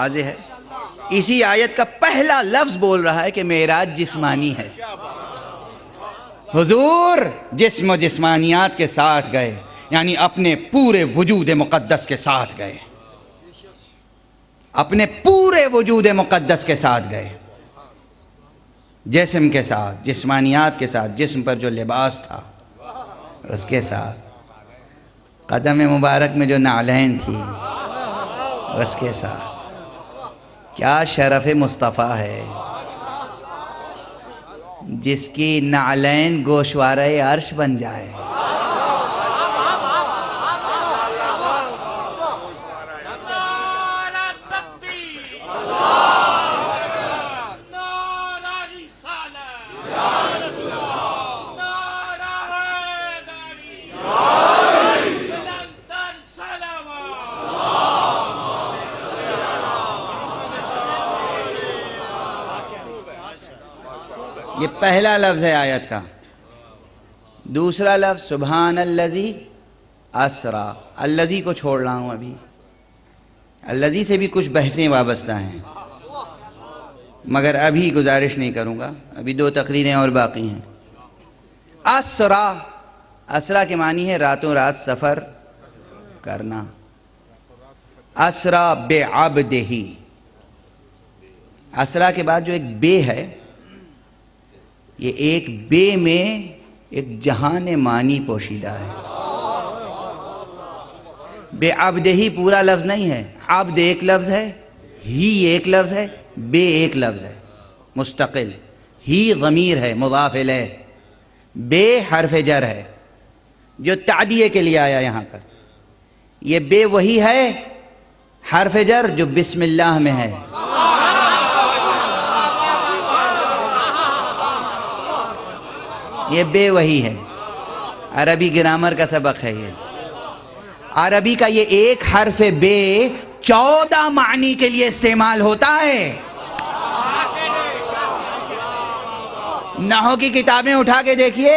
واضح ہے. اسی آیت کا پہلا لفظ بول رہا ہے کہ معراج جسمانی ہے. حضور جسم و جسمانیات کے ساتھ گئے، یعنی اپنے پورے وجود مقدس کے ساتھ گئے، اپنے پورے وجود مقدس کے ساتھ گئے، جسم کے ساتھ، جسمانیات کے ساتھ، جسم پر جو لباس تھا اس کے ساتھ، قدم مبارک میں جو نعلین تھی اس کے ساتھ. کیا شرف مصطفیٰ ہے جس کی نعلین گوشوارہ عرش بن جائے. یہ پہلا لفظ ہے آیت کا. دوسرا لفظ سبحان الذی اسرا. الذی کو چھوڑ رہا ہوں ابھی. الذی سے بھی کچھ بحثیں وابستہ ہیں، مگر ابھی گزارش نہیں کروں گا، ابھی 2 تقریریں اور باقی ہیں. اسرا، اسرا کے معنی ہے راتوں رات سفر کرنا. اسرا بعبدہ. اسرا کے بعد جو ایک بے ہے، یہ ایک بے میں ایک جہان معنی پوشیدہ ہے. بے عبد ہی پورا لفظ نہیں ہے. عبد ایک لفظ ہے، ہی ایک لفظ ہے، بے ایک لفظ ہے مستقل. ہی ضمیر ہے مضاف الیہ، بے حرف جر ہے جو تعدیے کے لیے آیا یہاں پر. یہ بے وہی ہے حرف جر جو بسم اللہ میں ہے. یہ بے وہی ہے. عربی گرامر کا سبق ہے. یہ عربی کا یہ ایک حرف بے 14 معنی کے لیے استعمال ہوتا ہے. نحو کی کتابیں اٹھا کے دیکھیے،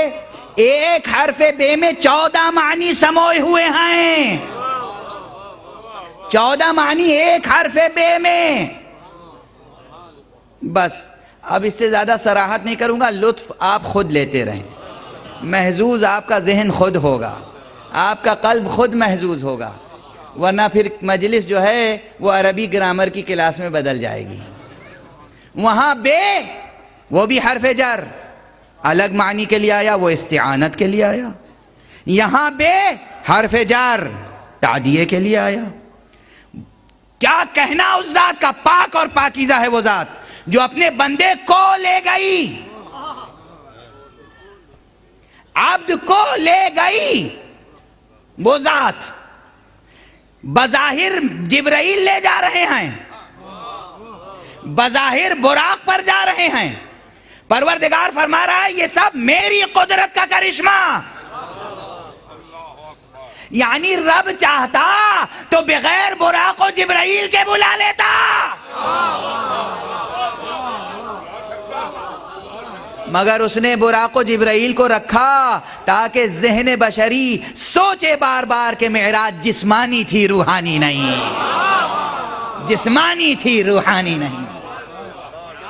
ایک حرف بے میں 14 معنی سموئے ہوئے ہیں. 14 معنی ایک حرف بے میں. بس اب اس سے زیادہ صراحت نہیں کروں گا، لطف آپ خود لیتے رہیں. محظوظ آپ کا ذہن خود ہوگا، آپ کا قلب خود محظوظ ہوگا، ورنہ پھر مجلس جو ہے وہ عربی گرامر کی کلاس میں بدل جائے گی. وہاں بے وہ بھی حرف جر الگ معنی کے لیے آیا، وہ استعانت کے لیے آیا. یہاں بے حرف جر تعدیے کے لیے آیا. کیا کہنا اس ذات کا، پاک اور پاکیزہ ہے وہ ذات جو اپنے بندے کو لے گئی، عبد کو لے گئی. وہ ذات بظاہر جبرائیل لے جا رہے ہیں، بظاہر براق پر جا رہے ہیں. پروردگار فرما رہا ہے یہ سب میری قدرت کا کرشمہ. یعنی رب چاہتا تو بغیر براق و جبرائیل کے بلا لیتا، مگر اس نے براق و جبرائیل کو رکھا تاکہ ذہن بشری سوچے بار بار کہ معراج جسمانی تھی روحانی نہیں. جسمانی تھی روحانی نہیں.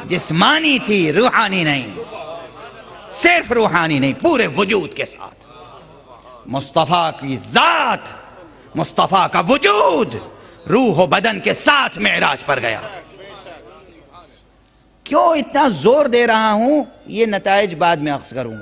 جسمانی تھی روحانی نہیں. صرف روحانی نہیں، پورے وجود کے ساتھ. مصطفیٰ کی ذات، مصطفیٰ کا وجود روح و بدن کے ساتھ معراج پر گیا. کیوں اتنا زور دے رہا ہوں، یہ نتائج بعد میں عرض کروں گا.